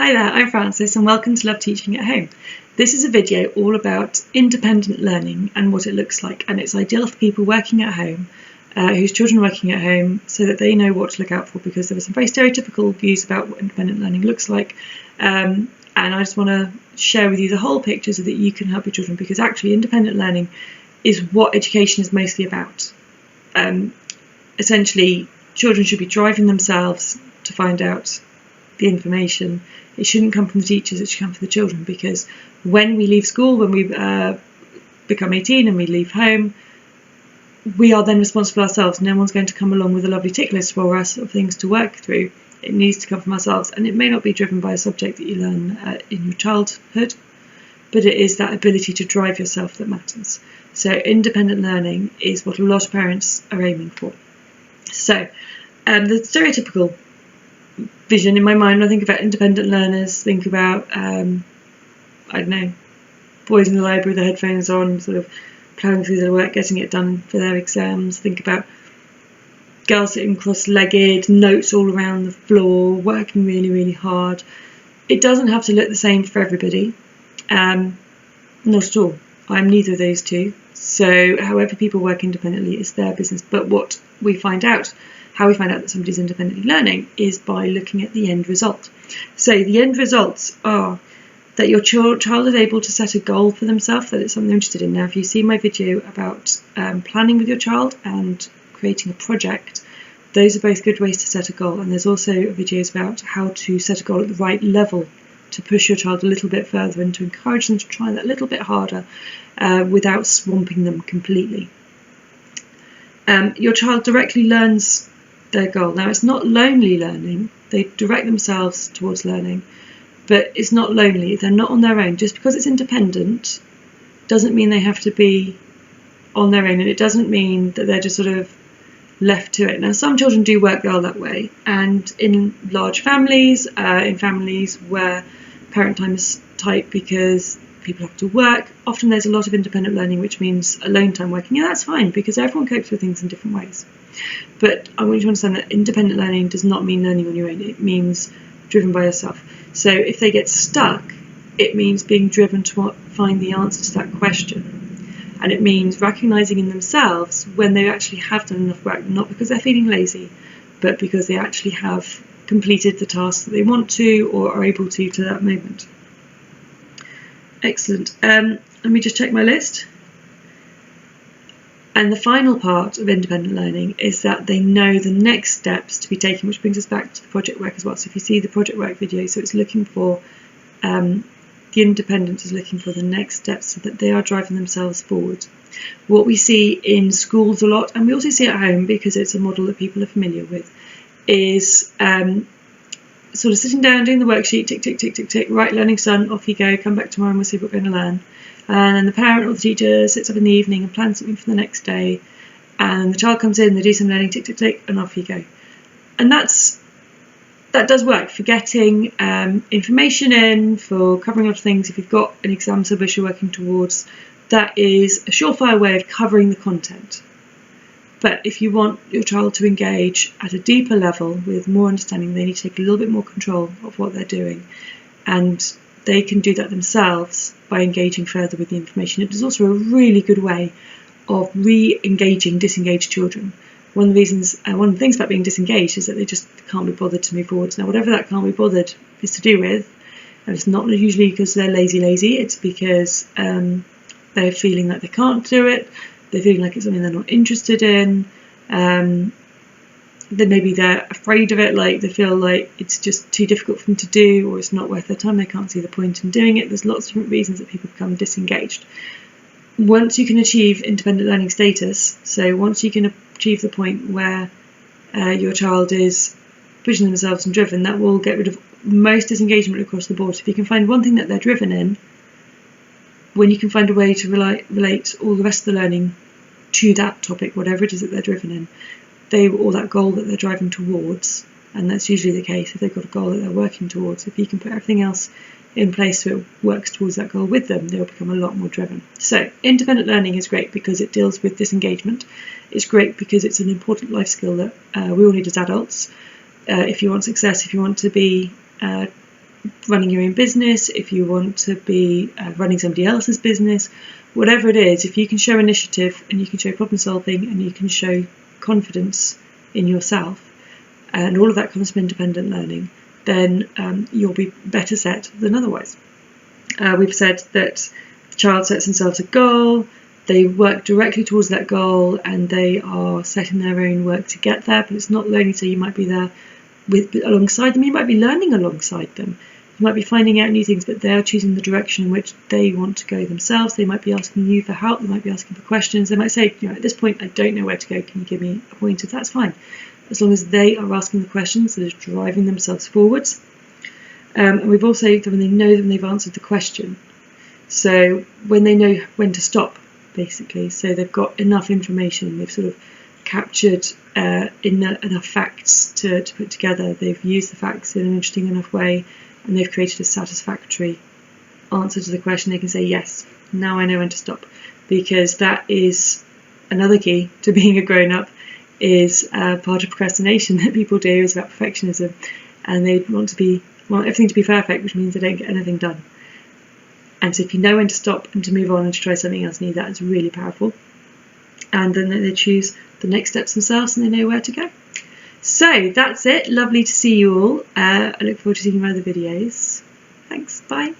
Hi there, I'm Frances and welcome to Love Teaching at Home. This is a video all about independent learning and what it looks like, and it's ideal for people working at home, whose children are working at home, so that they know what to look out for, because there are some very stereotypical views about what independent learning looks like, and I just want to share with you the whole picture so that you can help your children, because actually independent learning is what education is mostly about. Essentially, children should be driving themselves to find out the information. It shouldn't come from the teachers, it should come from the children, because when we leave school, when we become 18 and we leave home, we are then responsible ourselves. No one's going to come along with a lovely tick list for us of things to work through. It needs to come from ourselves, and it may not be driven by a subject that you learn in your childhood, but it is that ability to drive yourself that matters. So independent learning is what a lot of parents are aiming for. So the stereotypical vision in my mind, when I think about independent learners, think about, I don't know, boys in the library with their headphones on, sort of ploughing through their work, getting it done for their exams. Think about girls sitting cross-legged, notes all around the floor, working really, really hard. It doesn't have to look the same for everybody. Not at all. I'm neither of those two. So however people work independently is their business. But what we find out, how we find out that somebody's independently learning, is by looking at the end result. So the end results are that your child is able to set a goal for themselves, that it's something they're interested in. Now, if you see my video about planning with your child and creating a project, those are both good ways to set a goal. And there's also videos about how to set a goal at the right level to push your child a little bit further and to encourage them to try that little bit harder without swamping them completely. Your child directly learns their goal. Now, it's not lonely learning. They direct themselves towards learning, but it's not lonely. They're not on their own. Just because it's independent doesn't mean they have to be on their own, and it doesn't mean that they're just sort of left to it. Now, some children do work well that way, and in large families, in families where parent time is tight because people have to work, often there's a lot of independent learning, which means alone time working. Yeah, that's fine, because everyone copes with things in different ways. But I want you to understand that independent learning does not mean learning on your own. It means driven by yourself. So if they get stuck, it means being driven to find the answer to that question. And it means recognising in themselves when they actually have done enough work, not because they're feeling lazy, but because they actually have completed the task that they want to or are able to that moment. Excellent. Let me just check my list. And the final part of independent learning is that they know the next steps to be taken, which brings us back to the project work as well. So if you see the project work video, so it's looking for, the independence is looking for the next steps so that they are driving themselves forward. What we see in schools a lot, and we also see at home because it's a model that people are familiar with, is sort of sitting down, doing the worksheet, tick, tick, tick, tick, tick, right, learning son, off you go, come back tomorrow and we'll see what we're going to learn. And then the parent or the teacher sits up in the evening and plans something for the next day, and the child comes in, they do some learning, tick, tick, tick, and off you go. And that does work for getting information in, for covering a lot of things. If you've got an exam syllabus you're working towards, that is a surefire way of covering the content. But if you want your child to engage at a deeper level with more understanding, they need to take a little bit more control of what they're doing. And they can do that themselves by engaging further with the information. It is also a really good way of re-engaging disengaged children. One of the things about being disengaged is that they just can't be bothered to move forwards. Now, whatever that can't be bothered is to do with, and it's not usually because they're lazy, it's because they're feeling like they can't do it, they're feeling like it's something they're not interested in, then maybe they're afraid of it, like they feel like it's just too difficult for them to do, or it's not worth their time, they can't see the point in doing it. There's lots of different reasons that people become disengaged. Once you can achieve independent learning status, so once you can achieve the point where your child is pushing themselves and driven, that will get rid of most disengagement across the board. So if you can find one thing that they're driven in, when you can find a way to relate all the rest of the learning to that topic, whatever it is that they're driven in, or that goal that they're driving towards, and that's usually the case if they've got a goal that they're working towards. If you can put everything else in place so it works towards that goal with them, they'll become a lot more driven. So independent learning is great because it deals with disengagement. It's great because it's an important life skill that we all need as adults. If you want success, if you want to be running your own business, if you want to be running somebody else's business, whatever it is, if you can show initiative and you can show problem solving and you can show confidence in yourself, and all of that comes from independent learning, then you'll be better set than otherwise. We've said that the child sets themselves a goal, they work directly towards that goal, and they are setting their own work to get there, but it's not lonely, so you might be there alongside them, you might be learning alongside them, you might be finding out new things, but they're choosing the direction in which they want to go themselves. They might be asking you for help, they might be asking for questions, they might say, at this point I don't know where to go, can you give me a pointer? That's fine, as long as they are asking the questions that are driving themselves forwards. And we've also said when they know that they've answered the question, so when they know when to stop, basically, so they've got enough information, they've sort of captured enough facts to put together, they've used the facts in an interesting enough way, and they've created a satisfactory answer to the question, they can say, yes, now I know when to stop. Because that is another key to being a grown-up, is part of procrastination that people do is about perfectionism, and they want everything to be perfect, which means they don't get anything done. And so if you know when to stop and to move on and to try something else new, that is really powerful. And then they choose the next steps themselves and they know where to go. So that's it. Lovely to see you all. I look forward to seeing your other videos. Thanks. Bye.